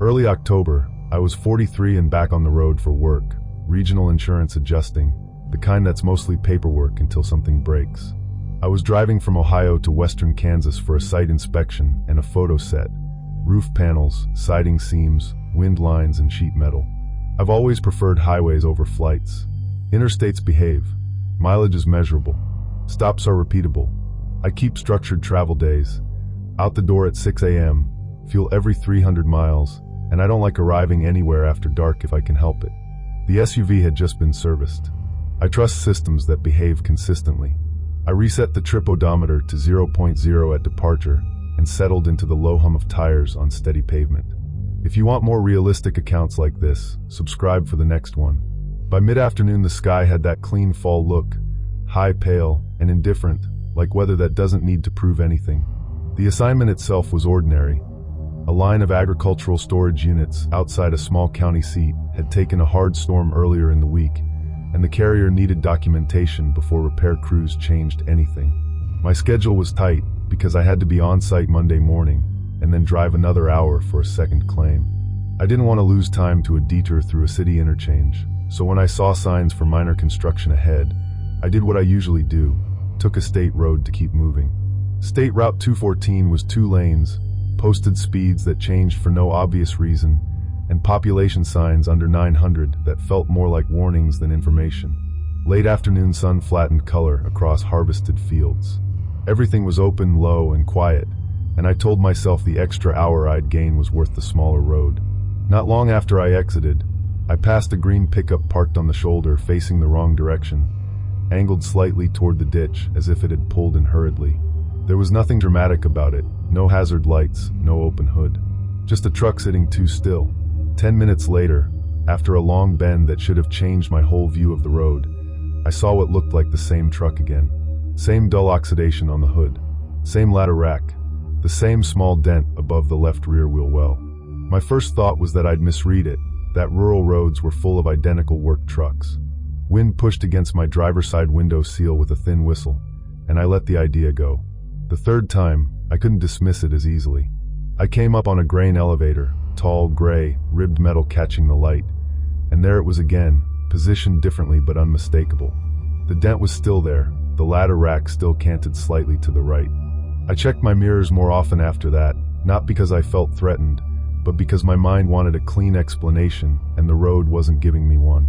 Early October, I was 43 and back on the road for work, regional insurance adjusting, the kind that's mostly paperwork until something breaks. I was driving from Ohio to western Kansas for a site inspection and a photo set. Roof panels, siding seams, wind lines, and sheet metal. I've always preferred highways over flights. Interstates behave. Mileage is measurable. Stops are repeatable. I keep structured travel days. Out the door at 6 a.m., fuel every 300 miles, and I don't like arriving anywhere after dark if I can help it. The SUV had just been serviced. I trust systems that behave consistently. I reset the trip odometer to 0.0 at departure and settled into the low hum of tires on steady pavement. If you want more realistic accounts like this, subscribe for the next one. By mid-afternoon, the sky had that clean fall look, high, pale, and indifferent, like weather that doesn't need to prove anything. The assignment itself was ordinary. A line of agricultural storage units outside a small county seat had taken a hard storm earlier in the week, and the carrier needed documentation before repair crews changed anything. My schedule was tight because I had to be on site Monday morning and then drive another hour for a second claim. I didn't want to lose time to a detour through a city interchange, so when I saw signs for minor construction ahead, I did what I usually do, took a state road to keep moving. State Route 214 was 2 lanes, posted speeds that changed for no obvious reason, and population signs under 900 that felt more like warnings than information. Late afternoon sun flattened color across harvested fields. Everything was open, low, and quiet, and I told myself the extra hour I'd gain was worth the smaller road. Not long after I exited, I passed a green pickup parked on the shoulder facing the wrong direction, angled slightly toward the ditch as if it had pulled in hurriedly. There was nothing dramatic about it, no hazard lights, no open hood. Just a truck sitting too still. 10 minutes later, after a long bend that should have changed my whole view of the road, I saw what looked like the same truck again. Same dull oxidation on the hood. Same ladder rack. The same small dent above the left rear wheel well. My first thought was that I'd misread it, that rural roads were full of identical work trucks. Wind pushed against my driver's side window sill with a thin whistle, and I let the idea go. The third time, I couldn't dismiss it as easily. I came up on a grain elevator, tall, gray, ribbed metal catching the light, and there it was again, positioned differently but unmistakable. The dent was still there, the ladder rack still canted slightly to the right. I checked my mirrors more often after that, not because I felt threatened, but because my mind wanted a clean explanation and the road wasn't giving me one.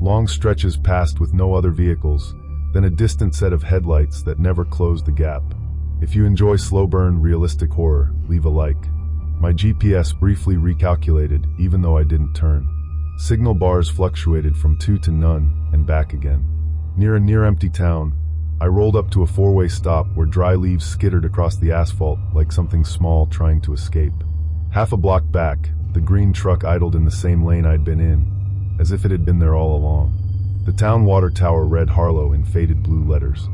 Long stretches passed with no other vehicles, then a distant set of headlights that never closed the gap. If you enjoy slow-burn, realistic horror, leave a like. My GPS briefly recalculated, even though I didn't turn. Signal bars fluctuated from 2 to none, and back again. Near a near-empty town, I rolled up to a 4-way stop where dry leaves skittered across the asphalt like something small trying to escape. Half a block back, the green truck idled in the same lane I'd been in, as if it had been there all along. The town water tower read Harlow in faded blue letters.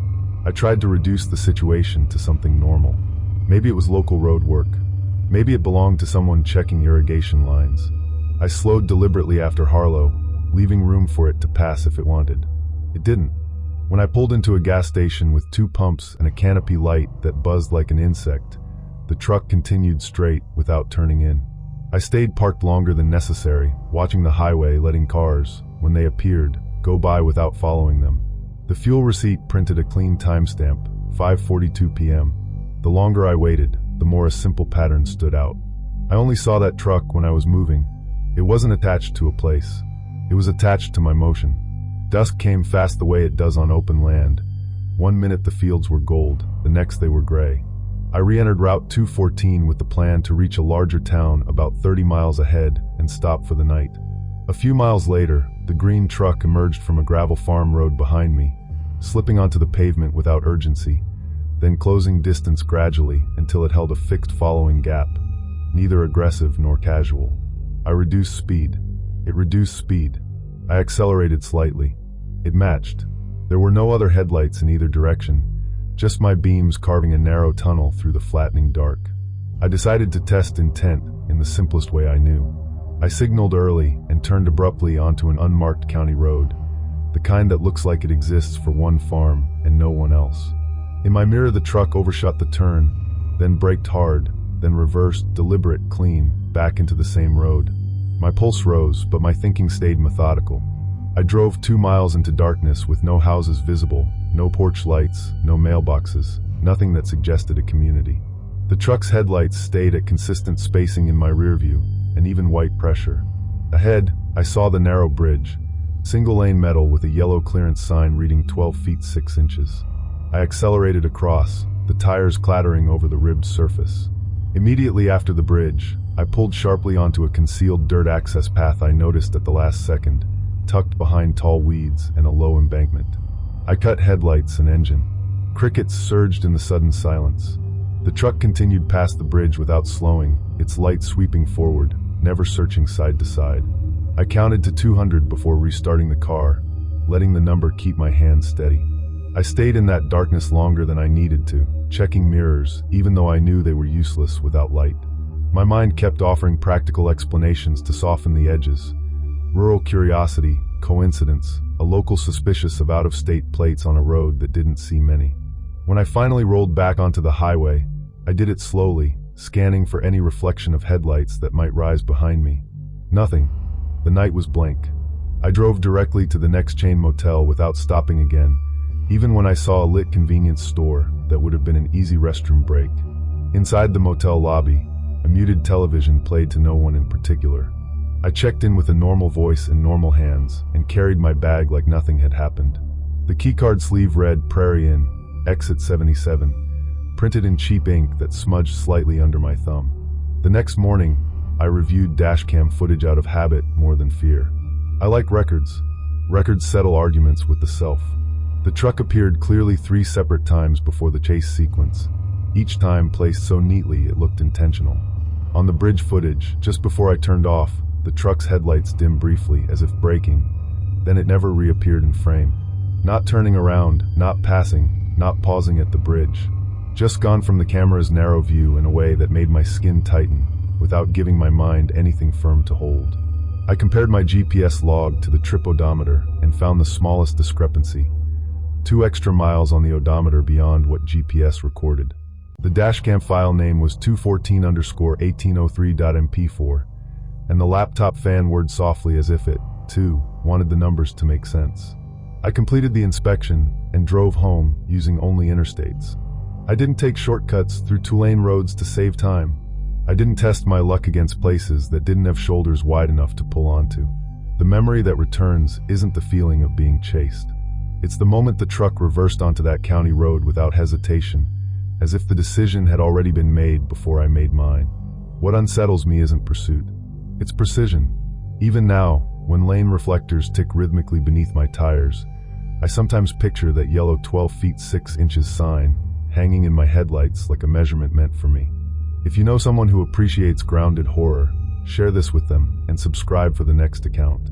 I tried to reduce the situation to something normal. Maybe it was local road work. Maybe it belonged to someone checking irrigation lines. I slowed deliberately after Harlow, leaving room for it to pass if it wanted. It didn't. When I pulled into a gas station with 2 pumps and a canopy light that buzzed like an insect, the truck continued straight without turning in. I stayed parked longer than necessary, watching the highway, letting cars, when they appeared, go by without following them. The fuel receipt printed a clean timestamp, 5:42 p.m. The longer I waited, the more a simple pattern stood out. I only saw that truck when I was moving. It wasn't attached to a place. It was attached to my motion. Dusk came fast the way it does on open land. 1 minute the fields were gold, the next they were gray. I re-entered Route 214 with the plan to reach a larger town about 30 miles ahead and stop for the night. A few miles later, the green truck emerged from a gravel farm road behind me, slipping onto the pavement without urgency, then closing distance gradually until it held a fixed following gap, neither aggressive nor casual. I reduced speed. It reduced speed. I accelerated slightly. It matched. There were no other headlights in either direction, just my beams carving a narrow tunnel through the flattening dark. I decided to test intent in the simplest way I knew. I signaled early and turned abruptly onto an unmarked county road, the kind that looks like it exists for one farm and no one else. In my mirror, the truck overshot the turn, then braked hard, then reversed, deliberate, clean, back into the same road. My pulse rose, but my thinking stayed methodical. I drove 2 miles into darkness with no houses visible, no porch lights, no mailboxes, nothing that suggested a community. The truck's headlights stayed at consistent spacing in my rearview, and even white pressure. Ahead, I saw the narrow bridge, single-lane metal with a yellow clearance sign reading 12 feet 6 inches. I accelerated across, the tires clattering over the ribbed surface. Immediately after the bridge, I pulled sharply onto a concealed dirt access path I noticed at the last second, tucked behind tall weeds and a low embankment. I cut headlights and engine. Crickets surged in the sudden silence. The truck continued past the bridge without slowing, its light sweeping forward, never searching side to side. I counted to 200 before restarting the car, letting the number keep my hand steady. I stayed in that darkness longer than I needed to, checking mirrors, even though I knew they were useless without light. My mind kept offering practical explanations to soften the edges. Rural curiosity, coincidence, a local suspicious of out-of-state plates on a road that didn't see many. When I finally rolled back onto the highway, I did it slowly, scanning for any reflection of headlights that might rise behind me. Nothing. The night was blank. I drove directly to the next chain motel without stopping again, even when I saw a lit convenience store that would have been an easy restroom break. Inside the motel lobby, a muted television played to no one in particular. I checked in with a normal voice and normal hands, and carried my bag like nothing had happened. The keycard sleeve read Prairie Inn, Exit 77, printed in cheap ink that smudged slightly under my thumb. The next morning, I reviewed dashcam footage out of habit more than fear. I like records. Records settle arguments with the self. The truck appeared clearly 3 separate times before the chase sequence, each time placed so neatly it looked intentional. On the bridge footage, just before I turned off, the truck's headlights dimmed briefly as if braking, then it never reappeared in frame. Not turning around, not passing, not pausing at the bridge. Just gone from the camera's narrow view in a way that made my skin tighten, without giving my mind anything firm to hold. I compared my GPS log to the trip odometer and found the smallest discrepancy. 2 extra miles on the odometer beyond what GPS recorded. The dashcam file name was 214_1803.mp4, and the laptop fan whirred softly as if it, too, wanted the numbers to make sense. I completed the inspection and drove home using only interstates. I didn't take shortcuts through 2-lane roads to save time. I didn't test my luck against places that didn't have shoulders wide enough to pull onto. The memory that returns isn't the feeling of being chased. It's the moment the truck reversed onto that county road without hesitation, as if the decision had already been made before I made mine. What unsettles me isn't pursuit. It's precision. Even now, when lane reflectors tick rhythmically beneath my tires, I sometimes picture that yellow 12 feet 6 inches sign hanging in my headlights like a measurement meant for me. If you know someone who appreciates grounded horror, share this with them and subscribe for the next account.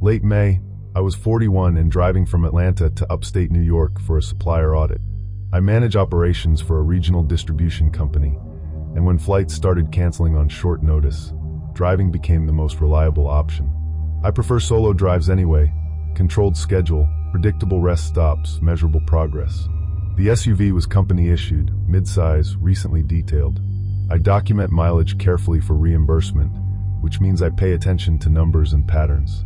Late May, I was 41 and driving from Atlanta to upstate New York for a supplier audit. I manage operations for a regional distribution company, and when flights started canceling on short notice, driving became the most reliable option. I prefer solo drives anyway: controlled schedule, predictable rest stops, measurable progress. The SUV was company issued, mid-size, recently detailed. I document mileage carefully for reimbursement, which means I pay attention to numbers and patterns.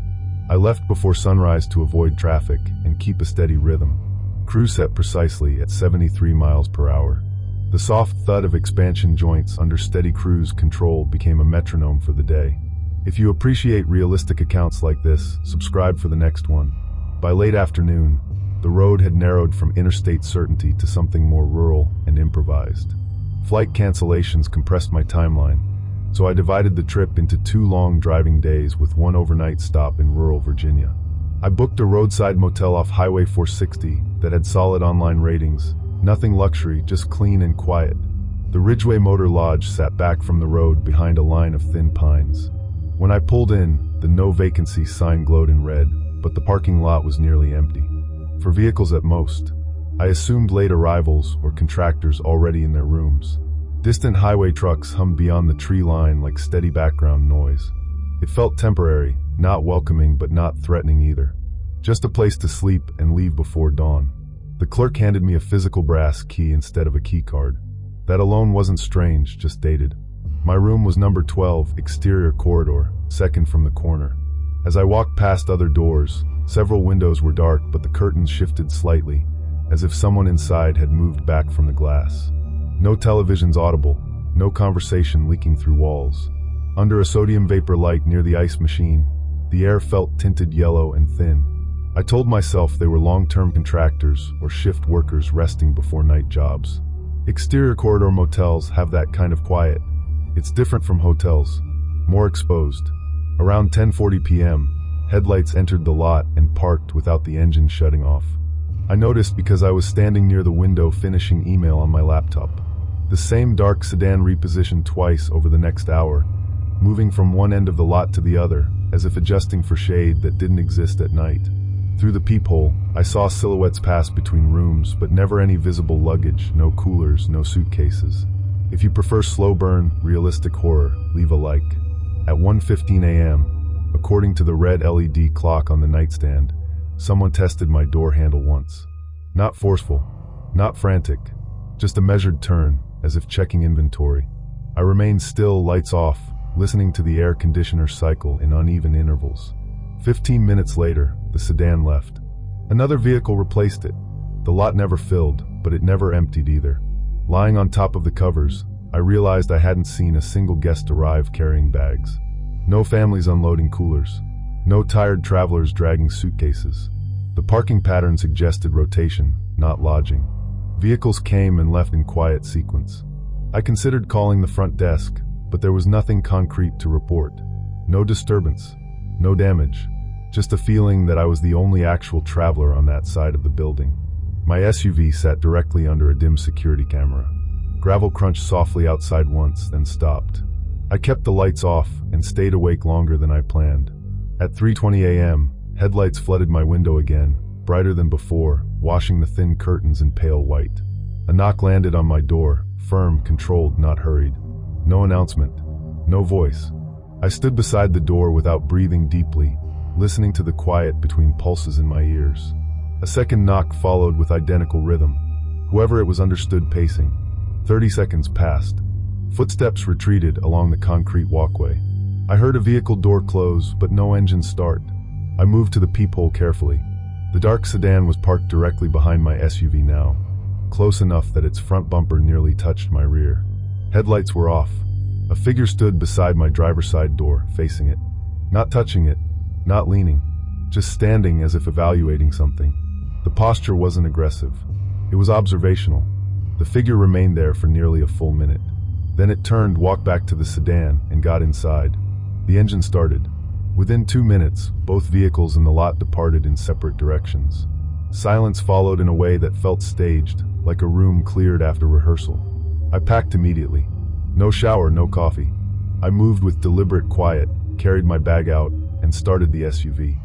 I left before sunrise to avoid traffic and keep a steady rhythm. Cruise set precisely at 73 miles per hour. The soft thud of expansion joints under steady cruise control became a metronome for the day. If you appreciate realistic accounts like this, subscribe for the next one. By late afternoon, the road had narrowed from interstate certainty to something more rural and improvised. Flight cancellations compressed my timeline, so I divided the trip into 2 long driving days with 1 overnight stop in rural Virginia. I booked a roadside motel off Highway 460 that had solid online ratings. Nothing luxury, just clean and quiet. The Ridgeway Motor Lodge sat back from the road behind a line of thin pines. When I pulled in, the no vacancy sign glowed in red, but the parking lot was nearly empty. For vehicles at most. I assumed late arrivals or contractors already in their rooms. Distant highway trucks hummed beyond the tree line like steady background noise. It felt temporary, not welcoming but not threatening either. Just a place to sleep and leave before dawn. The clerk handed me a physical brass key instead of a key card. That alone wasn't strange, just dated. My room was number 12, exterior corridor, second from the corner. As I walked past other doors, several windows were dark, but the curtains shifted slightly, as if someone inside had moved back from the glass. No televisions audible, no conversation leaking through walls. Under a sodium vapor light near the ice machine, the air felt tinted yellow and thin. I told myself they were long-term contractors or shift workers resting before night jobs. Exterior corridor motels have that kind of quiet. It's different from hotels, more exposed. Around 10:40 p.m., headlights entered the lot and parked without the engine shutting off. I noticed because I was standing near the window finishing email on my laptop. The same dark sedan repositioned twice over the next hour, moving from one end of the lot to the other, as if adjusting for shade that didn't exist at night. Through the peephole, I saw silhouettes pass between rooms, but never any visible luggage, no coolers, no suitcases. If you prefer slow burn, realistic horror, leave a like. At 1:15 a.m., according to the red LED clock on the nightstand, someone tested my door handle once. Not forceful, not frantic, just a measured turn, as if checking inventory. I remained still, lights off, listening to the air conditioner cycle in uneven intervals. 15 minutes later, the sedan left. Another vehicle replaced it. The lot never filled, but it never emptied either. Lying on top of the covers, I realized I hadn't seen a single guest arrive carrying bags. No families unloading coolers. No tired travelers dragging suitcases. The parking pattern suggested rotation, not lodging. Vehicles came and left in quiet sequence. I considered calling the front desk, but there was nothing concrete to report. No disturbance, no damage, just a feeling that I was the only actual traveler on that side of the building. My SUV sat directly under a dim security camera. Gravel crunched softly outside once, then stopped. I kept the lights off and stayed awake longer than I planned. At 3:20 a.m., headlights flooded my window again, brighter than before, washing the thin curtains in pale white. A knock landed on my door, firm, controlled, not hurried. No announcement, no voice. I stood beside the door without breathing deeply, listening to the quiet between pulses in my ears. A second knock followed with identical rhythm. Whoever it was understood pacing. 30 seconds passed. Footsteps retreated along the concrete walkway. I heard a vehicle door close, but no engine start. I moved to the peephole carefully. The dark sedan was parked directly behind my SUV now, close enough that its front bumper nearly touched my rear. Headlights were off. A figure stood beside my driver's side door, facing it. Not touching it, not leaning, just standing as if evaluating something. The posture wasn't aggressive. It was observational. The figure remained there for nearly a full minute. Then it turned, walked back to the sedan, and got inside. The engine started. Within 2 minutes, both vehicles in the lot departed in separate directions. Silence followed in a way that felt staged, like a room cleared after rehearsal. I packed immediately. No shower, no coffee. I moved with deliberate quiet, carried my bag out, and started the SUV.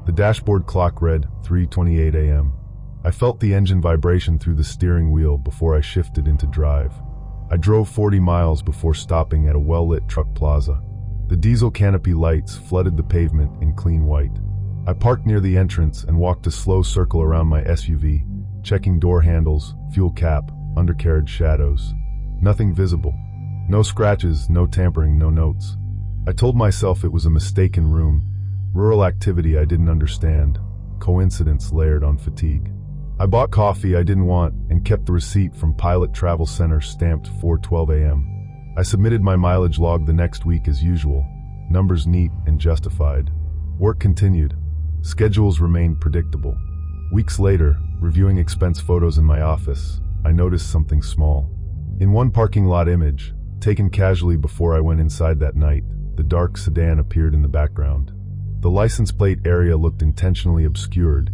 The dashboard clock read 3:28 a.m. I felt the engine vibration through the steering wheel before I shifted into drive. I drove 40 miles before stopping at a well-lit truck plaza. The diesel canopy lights flooded the pavement in clean white. I parked near the entrance and walked a slow circle around my SUV, checking door handles, fuel cap, undercarriage shadows. Nothing visible. No scratches, no tampering, no notes. I told myself it was a mistaken room, rural activity I didn't understand, coincidence layered on fatigue. I bought coffee I didn't want and kept the receipt from Pilot Travel Center stamped 4:12 a.m. I submitted my mileage log the next week as usual, numbers neat and justified. Work continued. Schedules remained predictable. Weeks later, reviewing expense photos in my office, I noticed something small. In one parking lot image, taken casually before I went inside that night, the dark sedan appeared in the background. The license plate area looked intentionally obscured,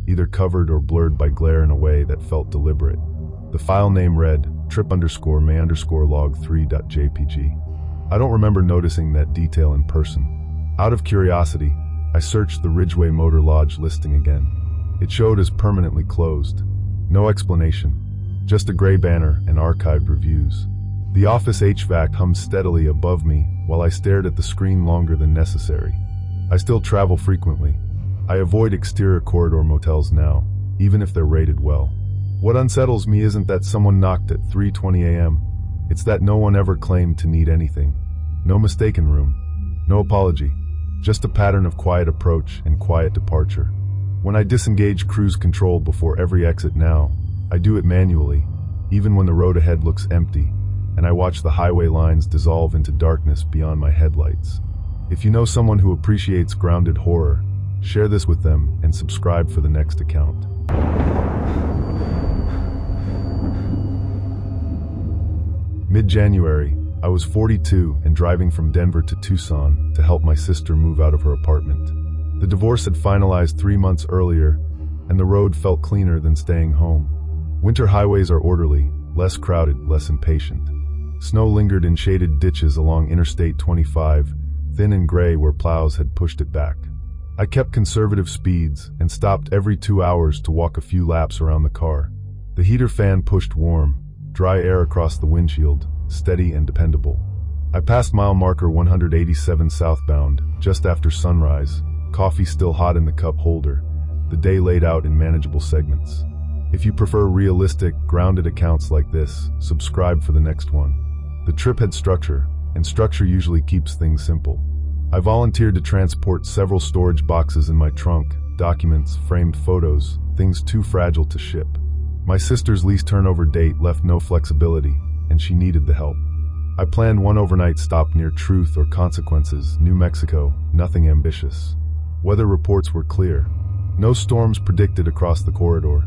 either covered or blurred by glare in a way that felt deliberate. The file name read trip_may_log3.jpg. I don't remember noticing that detail in person. Out of curiosity, I searched the Ridgeway Motor Lodge listing again. It showed as permanently closed. No explanation, just a gray banner and archived reviews. The office HVAC hummed steadily above me while I stared at the screen longer than necessary. I still travel frequently. I avoid exterior corridor motels now, even if they're rated well. What unsettles me isn't that someone knocked at 3:20 a.m. It's that no one ever claimed to need anything. No mistaken room. No apology. Just a pattern of quiet approach and quiet departure. When I disengage cruise control before every exit now, I do it manually, even when the road ahead looks empty, and I watch the highway lines dissolve into darkness beyond my headlights. If you know someone who appreciates grounded horror, share this with them and subscribe for the next account. Mid-January, I was 42 and driving from Denver to Tucson to help my sister move out of her apartment. The divorce had finalized 3 months earlier, and the road felt cleaner than staying home. Winter highways are orderly, less crowded, less impatient. Snow lingered in shaded ditches along Interstate 25, thin and gray where plows had pushed it back. I kept conservative speeds and stopped every 2 hours to walk a few laps around the car. The heater fan pushed warm, dry air across the windshield, steady and dependable. I passed mile marker 187 southbound, just after sunrise, coffee still hot in the cup holder, the day laid out in manageable segments. If you prefer realistic, grounded accounts like this, subscribe for the next one. The trip had structure, and structure usually keeps things simple. I volunteered to transport several storage boxes in my trunk, documents, framed photos, things too fragile to ship. My sister's lease turnover date left no flexibility, and she needed the help. I planned one overnight stop near Truth or Consequences, New Mexico, nothing ambitious. Weather reports were clear. No storms predicted across the corridor.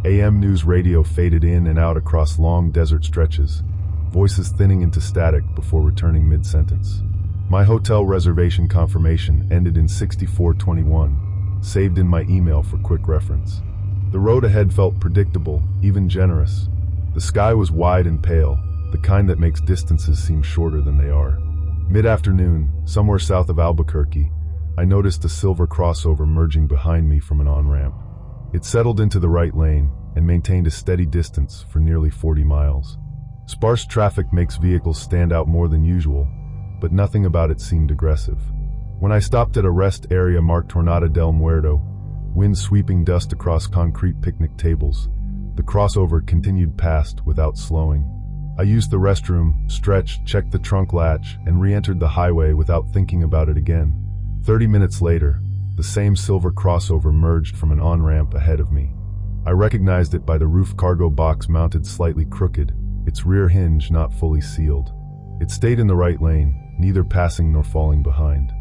AM news radio faded in and out across long desert stretches, voices thinning into static before returning mid-sentence. My hotel reservation confirmation ended in 6421, saved in my email for quick reference. The road ahead felt predictable, even generous. The sky was wide and pale, the kind that makes distances seem shorter than they are. Mid-afternoon, somewhere south of Albuquerque, I noticed a silver crossover merging behind me from an on-ramp. It settled into the right lane and maintained a steady distance for nearly 40 miles. Sparse traffic makes vehicles stand out more than usual, but nothing about it seemed aggressive. When I stopped at a rest area marked Jornada del Muerto, wind sweeping dust across concrete picnic tables, the crossover continued past without slowing. I used the restroom, stretched, checked the trunk latch, and re-entered the highway without thinking about it again. 30 minutes later, the same silver crossover merged from an on-ramp ahead of me. I recognized it by the roof cargo box mounted slightly crooked, its rear hinge not fully sealed. It stayed in the right lane, neither passing nor falling behind.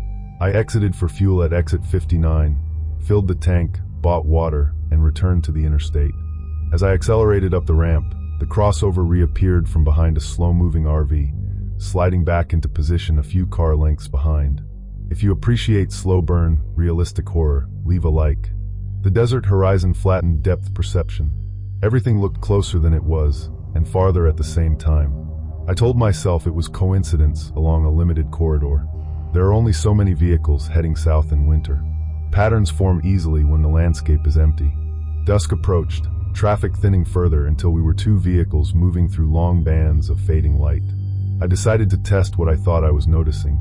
I exited for fuel at exit 59, filled the tank, bought water, and returned to the interstate. As I accelerated up the ramp, the crossover reappeared from behind a slow-moving RV, sliding back into position a few car lengths behind. If you appreciate slow-burn, realistic horror, leave a like. The desert horizon flattened depth perception. Everything looked closer than it was, and farther at the same time. I told myself it was coincidence along a limited corridor. There are only so many vehicles heading south in winter. Patterns form easily when the landscape is empty. Dusk approached, traffic thinning further until we were 2 vehicles moving through long bands of fading light. I decided to test what I thought I was noticing.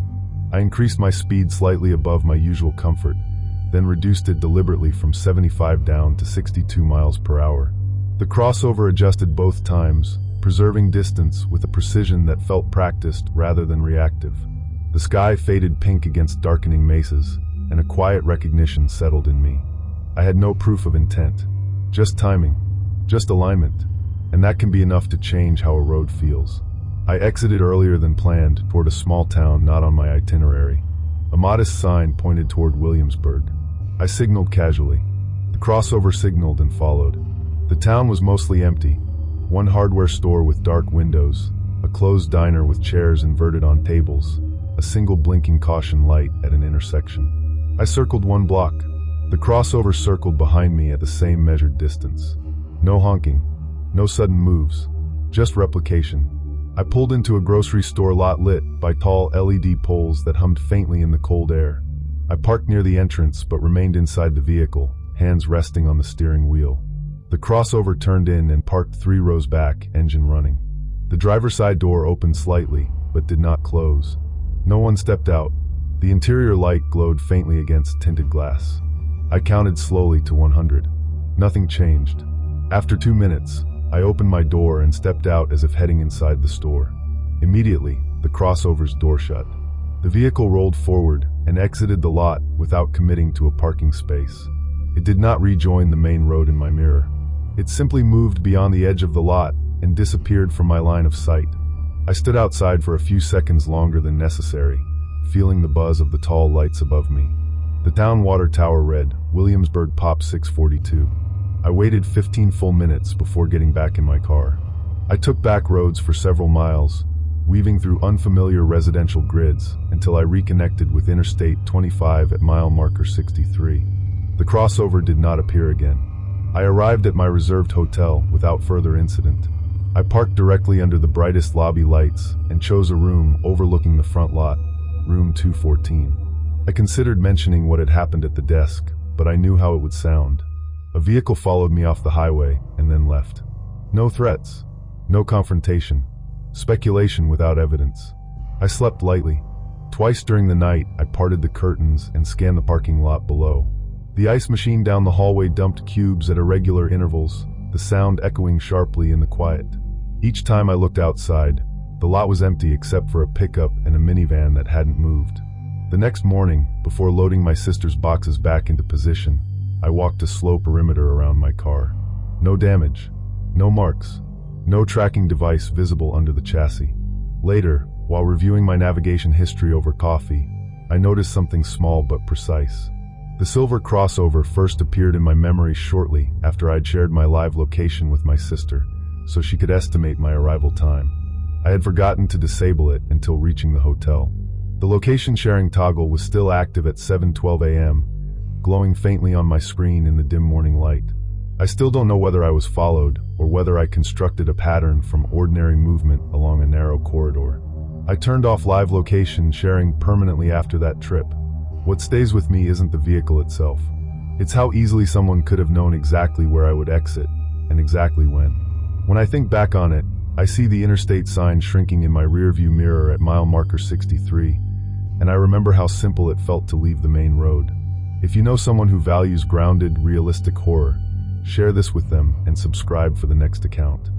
I increased my speed slightly above my usual comfort, then reduced it deliberately from 75 down to 62 miles per hour. The crossover adjusted both times, preserving distance with a precision that felt practiced rather than reactive. The sky faded pink against darkening mesas, and a quiet recognition settled in me. I had no proof of intent, just timing, just alignment, and that can be enough to change how a road feels. I exited earlier than planned toward a small town not on my itinerary. A modest sign pointed toward Williamsburg. I signaled casually. The crossover signaled and followed. The town was mostly empty. One hardware store with dark windows, a closed diner with chairs inverted on tables, a single blinking caution light at an intersection. I circled 1 block. The crossover circled behind me at the same measured distance. No honking, no sudden moves, just replication. I pulled into a grocery store lot lit by tall LED poles that hummed faintly in the cold air. I parked near the entrance but remained inside the vehicle, hands resting on the steering wheel. The crossover turned in and parked 3 rows back, engine running. The driver's side door opened slightly, but did not close. No one stepped out. The interior light glowed faintly against tinted glass. I counted slowly to 100. Nothing changed. After 2 minutes, I opened my door and stepped out as if heading inside the store. Immediately, the crossover's door shut. The vehicle rolled forward and exited the lot without committing to a parking space. It did not rejoin the main road in my mirror. It simply moved beyond the edge of the lot and disappeared from my line of sight. I stood outside for a few seconds longer than necessary, feeling the buzz of the tall lights above me. The town water tower read, Williamsburg Pop 642. I waited 15 full minutes before getting back in my car. I took back roads for several miles, weaving through unfamiliar residential grids until I reconnected with Interstate 25 at mile marker 63. The crossover did not appear again. I arrived at my reserved hotel without further incident. I parked directly under the brightest lobby lights and chose a room overlooking the front lot, room 214. I considered mentioning what had happened at the desk, but I knew how it would sound. A vehicle followed me off the highway and then left. No threats, no confrontation, speculation without evidence. I slept lightly. Twice during the night, I parted the curtains and scanned the parking lot below. The ice machine down the hallway dumped cubes at irregular intervals, the sound echoing sharply in the quiet. Each time I looked outside, the lot was empty except for a pickup and a minivan that hadn't moved. The next morning, before loading my sister's boxes back into position, I walked a slow perimeter around my car. No damage, no marks, no tracking device visible under the chassis. Later, while reviewing my navigation history over coffee, I noticed something small but precise. The silver crossover first appeared in my memory shortly after I'd shared my live location with my sister, so she could estimate my arrival time. I had forgotten to disable it until reaching the hotel. The location sharing toggle was still active at 7:12 a.m., glowing faintly on my screen in the dim morning light. I still don't know whether I was followed or whether I constructed a pattern from ordinary movement along a narrow corridor. I turned off live location sharing permanently after that trip. What stays with me isn't the vehicle itself. It's how easily someone could have known exactly where I would exit and exactly when. When I think back on it, I see the interstate sign shrinking in my rearview mirror at mile marker 63, and I remember how simple it felt to leave the main road. If you know someone who values grounded, realistic horror, share this with them and subscribe for the next account.